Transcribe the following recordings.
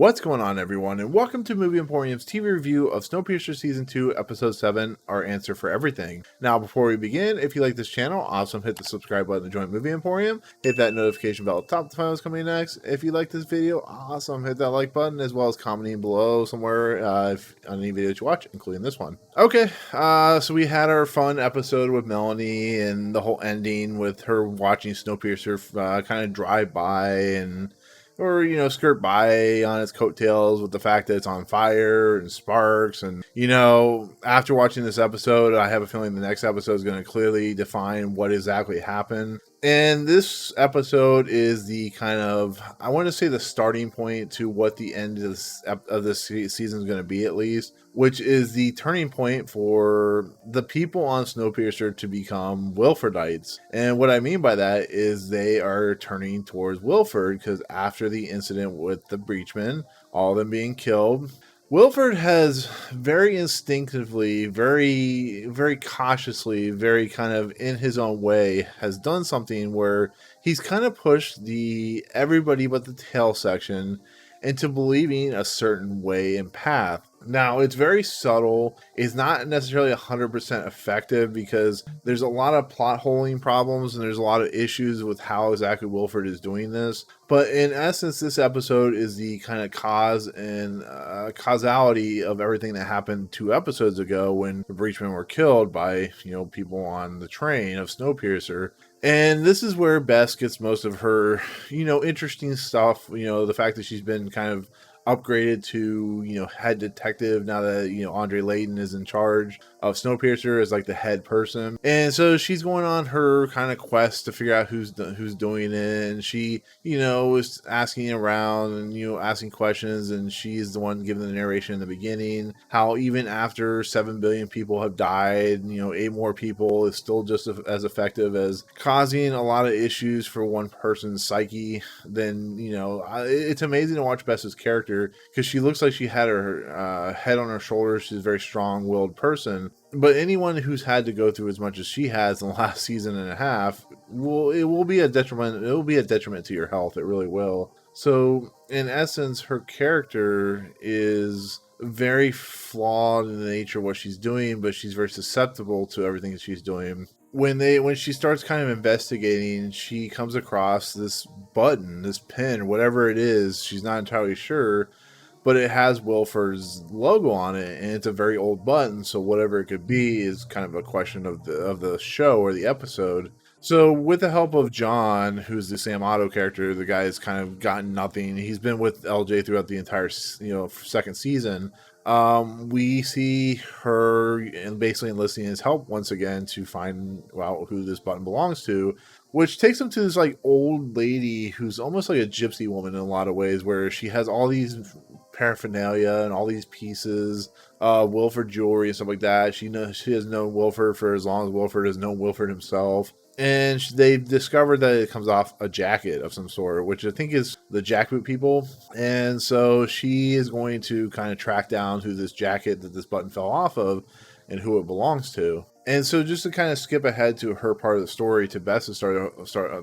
What's going on, everyone, and welcome to Movie Emporium's TV review of Snowpiercer Season 2, Episode 7, Our Answer for Everything. Now, before we begin, if you like this channel, awesome, hit the subscribe button to join Movie Emporium, hit that notification bell at the top to find what's coming next. If you like this video, awesome, hit that like button, as well as commenting below somewhere on any videos you watch, including this one. Okay, so we had our fun episode with Melanie, and the whole ending with her watching Snowpiercer kind of drive by and skirt by on its coattails with the fact that it's on fire and sparks. And, after watching this episode, I have a feeling the next episode is going to clearly define what exactly happened. And this episode is the kind of, I want to say, the starting point to what the end of this season is going to be, at least, which is the turning point for the people on Snowpiercer to become Wilfordites. And what I mean by that is they are turning towards Wilford, because after the incident with the Breachman, all of them being killed, Wilford has very instinctively, very, very cautiously, very kind of in his own way, has done something where he's kind of pushed the everybody but the tail section into believing a certain way and path. Now, it's very subtle. It's not necessarily 100% effective because there's a lot of plot holing problems and there's a lot of issues with how exactly Wilford is doing this. But in essence, this episode is the kind of cause and causality of everything that happened 2 episodes ago when the Breachmen were killed by, people on the train of Snowpiercer. And this is where Bess gets most of her, interesting stuff. The fact that she's been kind of upgraded to, head detective now that, Andre Layton is in charge of Snowpiercer as like the head person. And so she's going on her kind of quest to figure out who's doing it. And she, is asking around and, asking questions. And she's the one giving the narration in the beginning. How even after 7 billion people have died, 8 more people is still just as effective as causing a lot of issues for one person's psyche. Then, it's amazing to watch Bess's character because she looks like she had her head on her shoulders. She's a very strong-willed person. But anyone who's had to go through as much as she has in the last season and a half, it will be a detriment. It will be a detriment to your health. It really will. So, in essence, her character is very flawed in the nature of what she's doing, but she's very susceptible to everything that she's doing. When she starts kind of investigating, she comes across this button, this pin, whatever it is. She's not entirely sure, but it has Wilford's logo on it, and it's a very old button, so whatever it could be is kind of a question of the show or the episode. So with the help of John, who's the Sam Otto character, the guy has kind of gotten nothing. He's been with LJ throughout the entire, second season. We see her basically enlisting his help once again to find out who this button belongs to, which takes him to this like old lady who's almost like a gypsy woman in a lot of ways, where she has all these paraphernalia and all these pieces, Wilford jewelry and stuff like that. She has known Wilford for as long as Wilford has known Wilford himself. And they've discovered that it comes off a jacket of some sort, which I think is the jackboot people. And so she is going to kind of track down who this jacket that this button fell off of and who it belongs to. And so just to kind of skip ahead to her part of the story, to Bess's start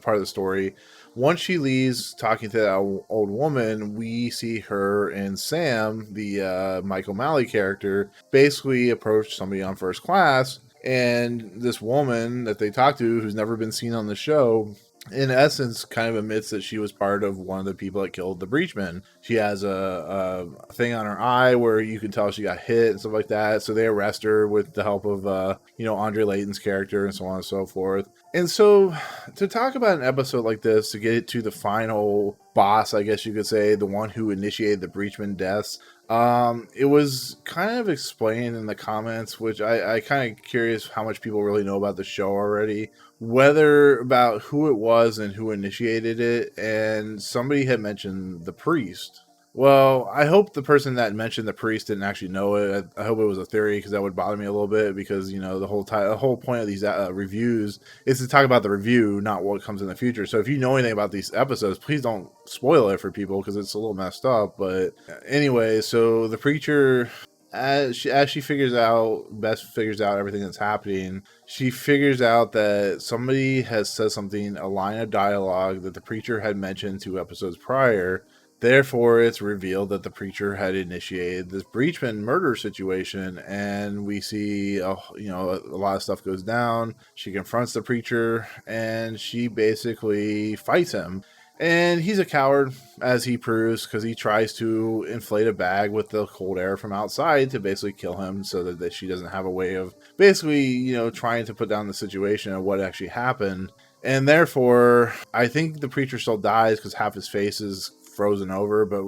part of the story, once she leaves talking to that old woman, we see her and Sam, the Mike O'Malley character, basically approach somebody on first class. And this woman that they talk to, who's never been seen on the show, in essence, kind of admits that she was part of one of the people that killed the Breachman. She has a thing on her eye where you can tell she got hit and stuff like that. So they arrest her with the help of, Andre Layton's character and so on and so forth. And so to talk about an episode like this, to get it to the final boss, I guess you could say, the one who initiated the Breachman deaths, it was kind of explained in the comments, which I kind of curious how much people really know about the show already, whether about who it was and who initiated it. And somebody had mentioned the priest. Well, I hope the person that mentioned the priest didn't actually know it. I hope it was a theory, because that would bother me a little bit, because, the whole point of these reviews is to talk about the review, not what comes in the future. So if you know anything about these episodes, please don't spoil it for people, because it's a little messed up. But anyway, so the preacher, as she figures out, Bess figures out everything that's happening, she figures out that somebody has said something, a line of dialogue that the preacher had mentioned 2 episodes prior, Therefore, it's revealed that the preacher had initiated this Breachman murder situation, and we see, a lot of stuff goes down. She confronts the preacher, and she basically fights him. And he's a coward, as he proves, because he tries to inflate a bag with the cold air from outside to basically kill him, so that she doesn't have a way of basically, trying to put down the situation of what actually happened. And therefore, I think the preacher still dies because half his face is frozen over. But,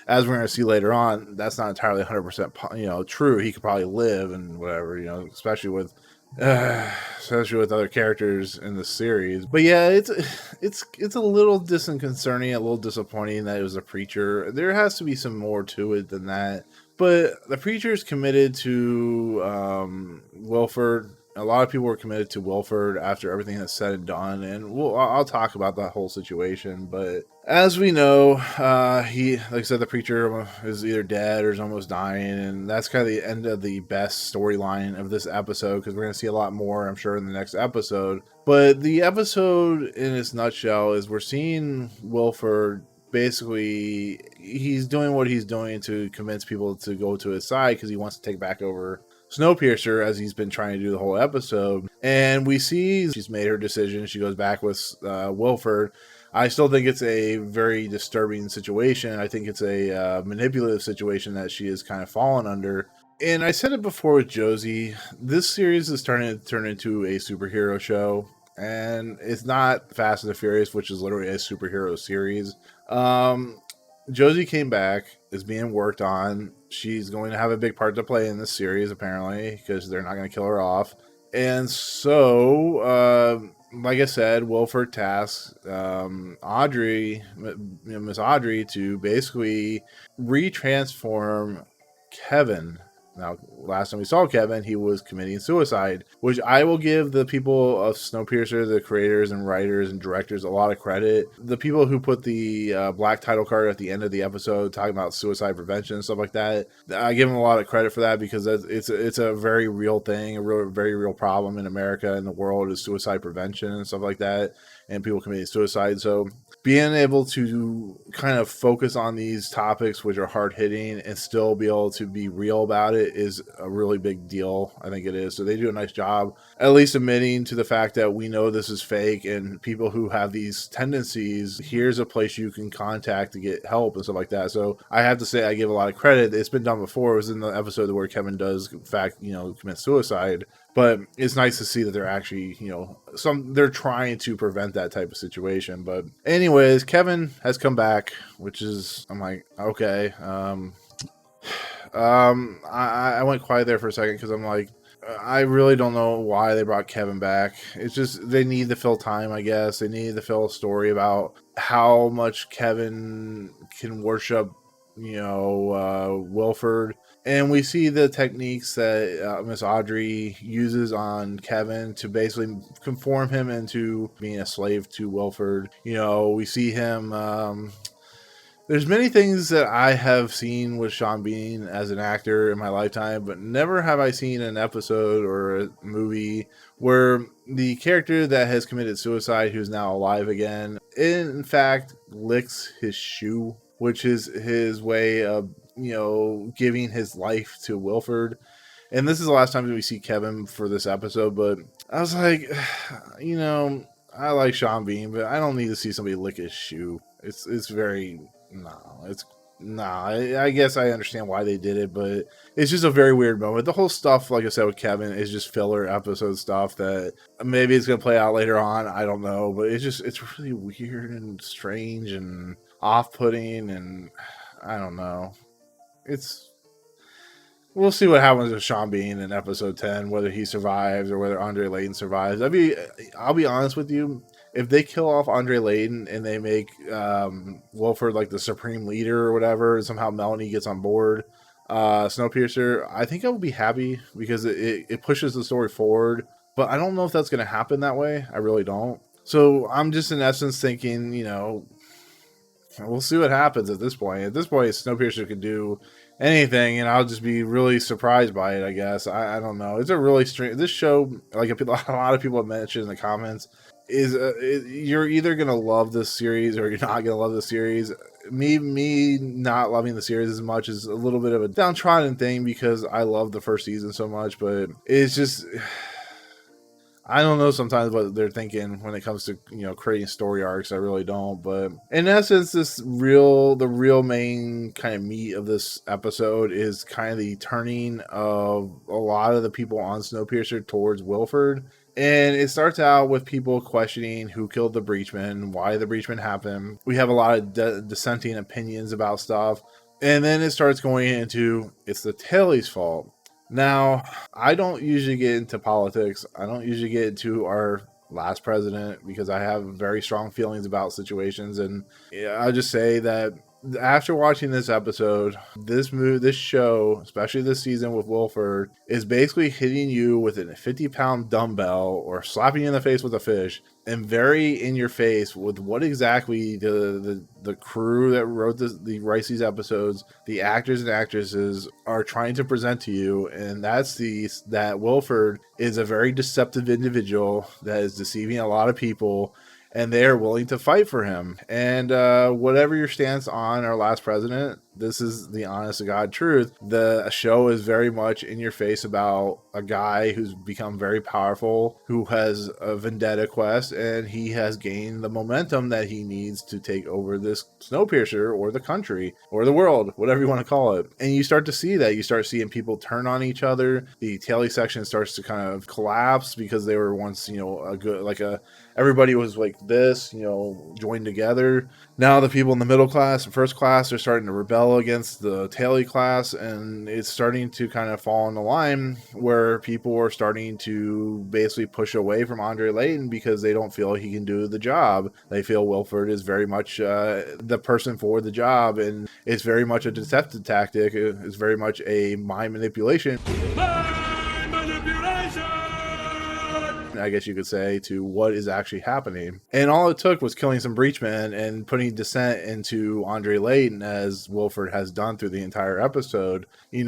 as we're going to see later on, that's not entirely 100%, true. He could probably live and whatever, especially with other characters in the series. But yeah, it's a little disconcerting, a little disappointing that it was a preacher. There has to be some more to it than that. But the preacher is committed to Wilford. A lot of people were committed to Wilford after everything that's said and done, and I'll talk about that whole situation. But as we know, he, like I said, the preacher is either dead or is almost dying, and that's kind of the end of the best storyline of this episode, because we're going to see a lot more, I'm sure, in the next episode. But the episode, in its nutshell, is we're seeing Wilford. Basically, he's doing what he's doing to convince people to go to his side because he wants to take back over Snowpiercer, as he's been trying to do the whole episode. And we see she's made her decision. She goes back with Wilford. I still think it's a very disturbing situation. I think it's a manipulative situation that she has kind of fallen under. And I said it before with Josie, this series is starting to turn into a superhero show. And it's not Fast and the Furious, which is literally a superhero series. Josie came back, is being worked on. She's going to have a big part to play in this series, apparently, because they're not going to kill her off. And so, like I said, Wilford tasks Audrey, Miss Audrey, to basically retransform Kevin. Now, last time we saw Kevin, he was committing suicide, which I will give the people of Snowpiercer, the creators and writers and directors, a lot of credit. The people who put the black title card at the end of the episode talking about suicide prevention and stuff like that, I give them a lot of credit for that, because it's a very real thing, very real problem in America and the world, is suicide prevention and stuff like that, and people committing suicide. So being able to kind of focus on these topics, which are hard hitting, and still be able to be real about it, is a really big deal. I think it is. So they do a nice job, at least admitting to the fact that we know this is fake, and people who have these tendencies, here's a place you can contact to get help and stuff like that. So I have to say, I give a lot of credit. It's been done before. It was in the episode where Kevin does, in fact, commit suicide. But it's nice to see that they're actually, they're trying to prevent that type of situation. But anyways, Kevin has come back, which is, I'm like, okay. I went quiet there for a second because I'm like, I really don't know why they brought Kevin back. It's just, they need to fill time, I guess. They need to fill a story about how much Kevin can worship, Wilford. And we see the techniques that Miss Audrey uses on Kevin to basically conform him into being a slave to Wilford. We see him... there's many things that I have seen with Sean Bean as an actor in my lifetime, but never have I seen an episode or a movie where the character that has committed suicide, who's now alive again, in fact licks his shoe, which is his way of, giving his life to Wilford. And this is the last time that we see Kevin for this episode, but I was like, I like Sean Bean, but I don't need to see somebody lick his shoe. It's very... I guess I understand why they did it, but it's just a very weird moment. The whole stuff, like I said, with Kevin is just filler episode stuff that maybe it's going to play out later on. I don't know, but it's really weird and strange and off-putting, and I don't know. We'll see what happens with Sean Bean in episode 10, whether he survives or whether Andre Layton survives. I'll be honest with you. If they kill off Andre Layton and they make Wilford like the supreme leader or whatever, and somehow Melanie gets on board Snowpiercer, I think I will be happy, because it pushes the story forward. But I don't know if that's going to happen that way. I really don't. So I'm just in essence thinking, we'll see what happens at this point. At this point, Snowpiercer could do anything, and I'll just be really surprised by it, I guess. I don't know. It's a really strange... This show, like a lot of people have mentioned in the comments, you're either gonna love this series or you're not gonna love the series. Me not loving the series as much is a little bit of a downtrodden thing because I love the first season so much, but it's just I don't know sometimes what they're thinking when it comes to, creating story arcs. I really don't. But in essence, the real main kind of meat of this episode is kind of the turning of a lot of the people on Snowpiercer towards Wilford. And it starts out with people questioning who killed the Breachman, why the Breachman happened. We have a lot of dissenting opinions about stuff. And then it starts going into it's the Tailies' fault. Now, I don't usually get into politics. I don't usually get into our last president because I have very strong feelings about situations. And I'll just say that after watching this episode, this show, especially this season with Wilford, is basically hitting you with a 50-pound dumbbell or slapping you in the face with a fish, and very in your face with what exactly the crew that writes these episodes, the actors and actresses are trying to present to you, and that Wilford is a very deceptive individual that is deceiving a lot of people, and they are willing to fight for him. And whatever your stance on our last president, this is the honest to God truth. The show is very much in your face about a guy who's become very powerful, who has a vendetta quest, and he has gained the momentum that he needs to take over this Snowpiercer or the country or the world, whatever you want to call it. And you start to see that. You start seeing people turn on each other. The Taily section starts to kind of collapse because they were once, everybody was like this, joined together. Now the people in the middle class and first class are starting to rebel against the Taily class, and it's starting to kind of fall in the line where people are starting to basically push away from Andre Layton because they don't feel he can do the job. They feel Wilford is very much the person for the job, and it's very much a deceptive tactic. It's very much a mind manipulation. Mind manipulation! I guess you could say, to what is actually happening. And all it took was killing some Breachmen and putting dissent into Andre Layton, as Wilford has done through the entire episode. The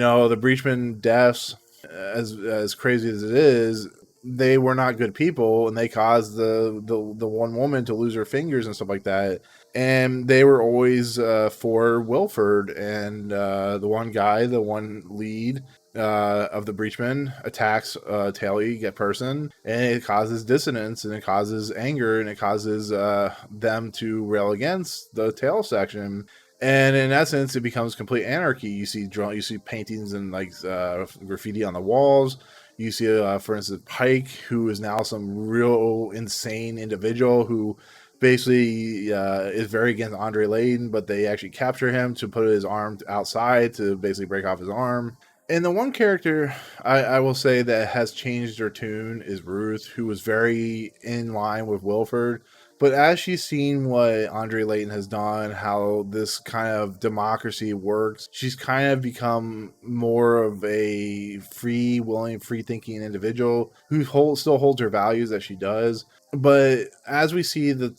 Breachman deaths, as crazy as it is, they were not good people, and they caused the one woman to lose her fingers and stuff like that. And they were always for Wilford, and the one lead of the Breachman attacks Taily person, and it causes dissonance, and it causes anger, and it causes them to rail against the tail section. And in essence, it becomes complete anarchy. You see paintings and graffiti on the walls. You see, for instance, Pike, who is now some real insane individual who basically is very against Andre Layton, but they actually capture him to put his arm outside to basically break off his arm. And the one character I will say that has changed her tune is Ruth, who was very in line with Wilford. But as she's seen what Andre Layton has done, how this kind of democracy works, she's kind of become more of a free-thinking individual who still holds her values that she does. But as we see the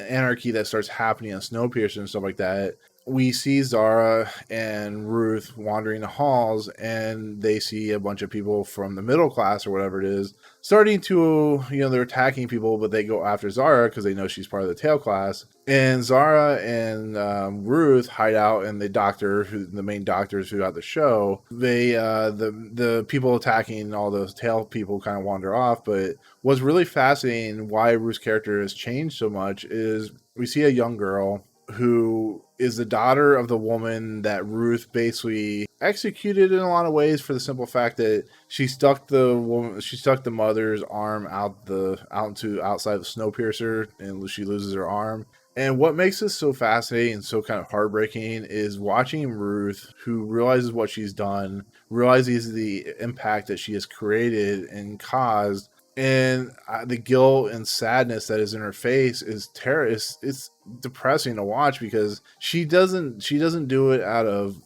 anarchy that starts happening on Snowpiercer and stuff like that, we see Zara and Ruth wandering the halls, and they see a bunch of people from the middle class or whatever it is starting to, they're attacking people, but they go after Zara because they know she's part of the tail class. And Zara and Ruth hide out, and the main doctors who got the show, they the people attacking all those tail people kind of wander off. But what's really fascinating, why Ruth's character has changed so much, is we see a young girl who is the daughter of the woman that Ruth basically executed in a lot of ways, for the simple fact that she stuck the mother's arm outside of Snowpiercer, and she loses her arm. And what makes this so fascinating and so kind of heartbreaking is watching Ruth, who realizes what she's done, realizes the impact that she has created and caused, and the guilt and sadness that is in her face is it's depressing to watch, because she doesn't do it out of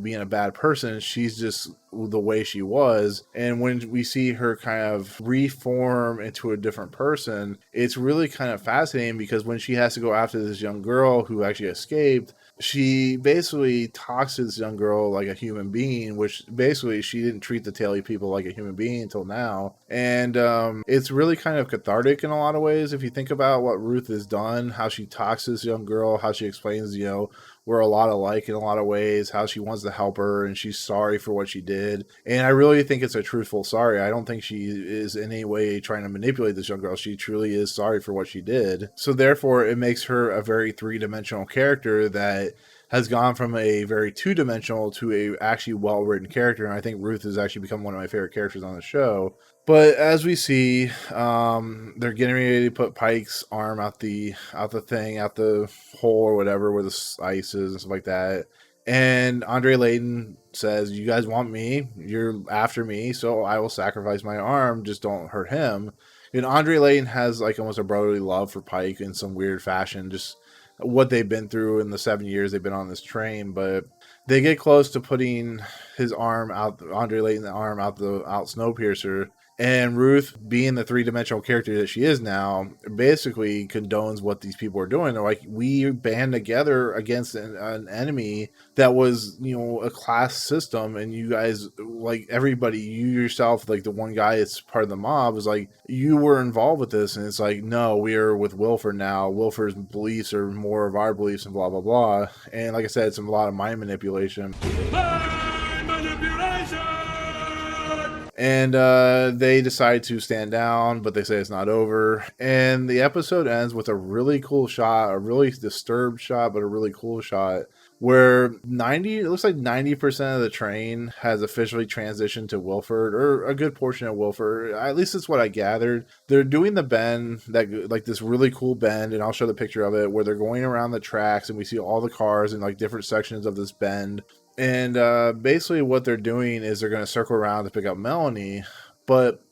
being a bad person. She's just the way she was. And when we see her kind of reform into a different person, it's really kind of fascinating, because when she has to go after this young girl who actually escaped, she basically talks to this young girl like a human being, which basically she didn't treat the Taily people like a human being until now. And it's really kind of cathartic in a lot of ways. If you think about what Ruth has done, how she talks to this young girl, how she explains, we're a lot alike in a lot of ways, how she wants to help her and she's sorry for what she did. And I really think it's a truthful sorry. I don't think she is in any way trying to manipulate this young girl. She truly is sorry for what she did. So therefore, it makes her a very three-dimensional character that has gone from a very two-dimensional to a actually well-written character. And I think Ruth has actually become one of my favorite characters on the show. But as we see, they're getting ready to put Pike's arm out the hole or whatever where the ice is and stuff like that. And Andre Layton says, "You guys want me? You're after me, so I will sacrifice my arm. Just don't hurt him." And Andre Layton has like almost a brotherly love for Pike in some weird fashion, just what they've been through in the 7 years they've been on this train. But they get close to putting his arm out, Andre Layton's arm out Snowpiercer. And Ruth, being the three-dimensional character that she is now, basically condones what these people are doing. They're like, we band together against an enemy that was, a class system, and you guys, like everybody, you yourself, like the one guy that's part of the mob, is like, you were involved with this, and it's like, no, we are with Wilford now. Wilford's beliefs are more of our beliefs, and blah, blah, blah. And like I said, it's a lot of mind manipulation. And they decide to stand down, but they say it's not over. And the episode ends with a really cool shot, a really disturbed shot, but a really cool shot, where it looks like 90% of the train has officially transitioned to Wilford, or a good portion of Wilford. At least that's what I gathered. They're doing the bend, like this really cool bend, and I'll show the picture of it, where they're going around the tracks, and we see all the cars in like different sections of this bend. And basically what they're doing is they're going to circle around to pick up Melanie, but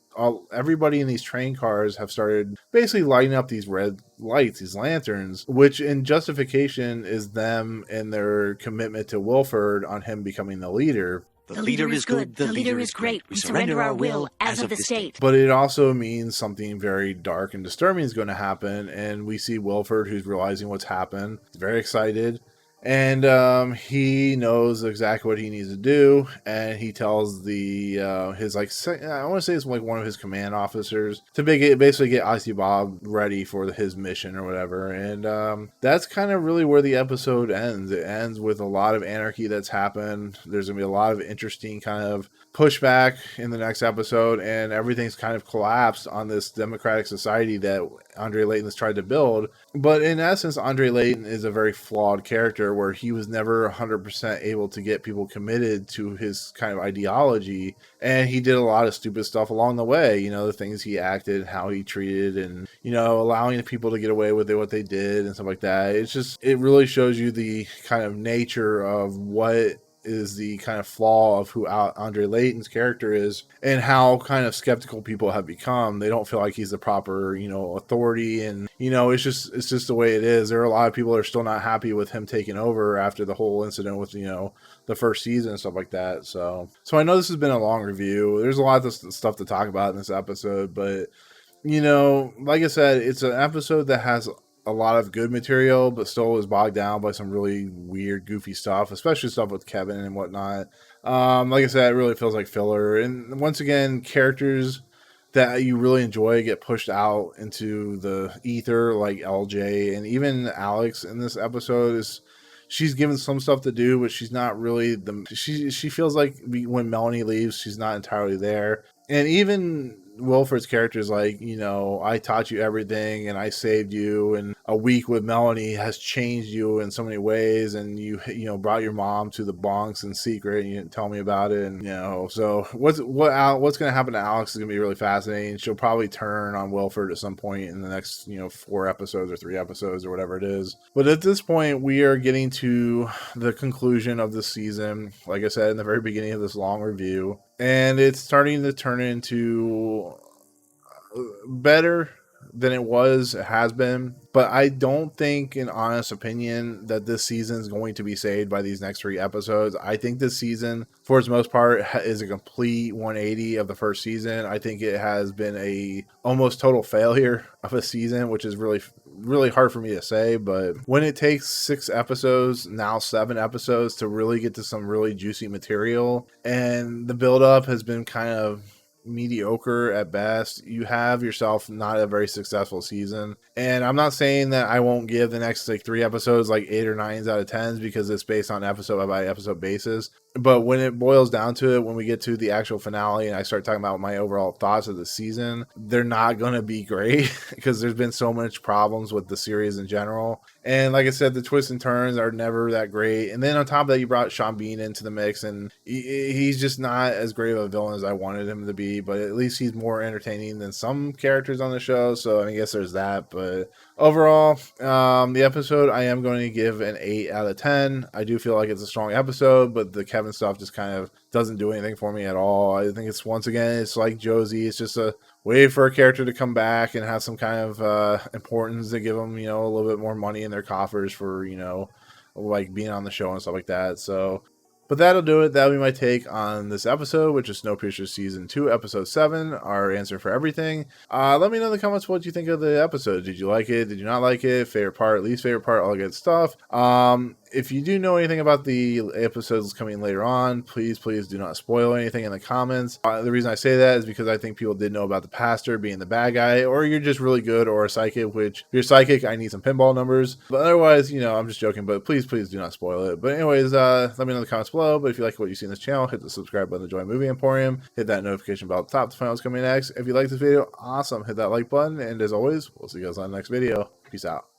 everybody in these train cars have started basically lighting up these red lights, these lanterns, which in justification is them and their commitment to Wilford on him becoming the leader. The leader is good, the leader is great. We surrender our will as of the state. But it also means something very dark and disturbing is going to happen, and we see Wilford, who's realizing what's happened. He's very excited. And he knows exactly what he needs to do, and he tells his I want to say it's like one of his command officers to basically get Icy Bob ready for his mission or whatever. And that's kind of really where the episode ends. It ends with a lot of anarchy that's happened. There's gonna be a lot of interesting kind of pushback in the next episode, and everything's kind of collapsed on this democratic society that Andre Layton has tried to build. But in essence, Andre Layton is a very flawed character, where he was never 100% able to get people committed to his kind of ideology, and he did a lot of stupid stuff along the way, the things he acted, how he treated, and allowing people to get away with what they did and stuff like that. It really shows you the kind of nature of what is the kind of flaw of who Andre Layton's character is, and how kind of skeptical people have become. They don't feel like he's the proper, authority, and it's just the way it is. There are a lot of people that are still not happy with him taking over after the whole incident with the first season and stuff like that. So I know this has been a long review. There's a lot of stuff to talk about in this episode, but like I said, it's an episode that has a lot of good material, but still is bogged down by some really weird, goofy stuff, especially stuff with Kevin and whatnot. Like I said, it really feels like filler. And once again, characters that you really enjoy get pushed out into the ether, like LJ, and even Alex in this episode she's given some stuff to do, but she's not really she feels like when Melanie leaves, she's not entirely there. And even Wilford's character is like, I taught you everything and I saved you, and a week with Melanie has changed you in so many ways, and you brought your mom to the Bronx in secret and you didn't tell me about it. And so what's going to happen to Alex is going to be really fascinating. She'll probably turn on Wilford at some point in the next 4 episodes or 3 episodes or whatever it is. But at this point, we are getting to the conclusion of the season, like I said in the very beginning of this long review. And it's starting to turn into better, than it has been. But I don't think, in honest opinion, that this season is going to be saved by these next 3 episodes. I think this season, for its most part, is a complete 180 of the first season. I think it has been a almost total failure of a season, which is really hard for me to say. But when it takes 6 episodes, now 7 episodes, to really get to some really juicy material, and the buildup has been kind of mediocre at best, you have yourself not a very successful season. And I'm not saying that I won't give the next 3 episodes 8 or 9s out of 10s, because it's based on episode by episode basis. But when it boils down to it, when we get to the actual finale and I start talking about my overall thoughts of the season, they're not going to be great because there's been so much problems with the series in general. And like I said, the twists and turns are never that great. And then on top of that, you brought Sean Bean into the mix, and he's just not as great of a villain as I wanted him to be, but at least he's more entertaining than some characters on the show. So I guess there's that. But overall, the episode, I am going to give an 8 out of 10. I do feel like it's a strong episode, but the Kevin stuff just kind of doesn't do anything for me at all. I think it's, once again, it's like Josie. It's just a way for a character to come back and have some kind of importance to give them, a little bit more money in their coffers for, being on the show and stuff like that. So, but that'll do it. That'll be my take on this episode, which is Snowpiercer Season 2, Episode 7, our answer for everything. Let me know in the comments what you think of the episode. Did you like it? Did you not like it? Favorite part, least favorite part, all good stuff. If you do know anything about the episodes coming later on, please do not spoil anything in the comments. The reason I say that is because I think people did know about the pastor being the bad guy, or you're just really good, or a psychic, which if you're psychic, I need some pinball numbers. But otherwise, I'm just joking, but please do not spoil it. But anyways, let me know in the comments below. But if you like what you see in this channel, hit the subscribe button to join Movie Emporium. Hit that notification bell at the top to find out what's coming next. If you like this video, awesome. Hit that like button. And as always, we'll see you guys on the next video. Peace out.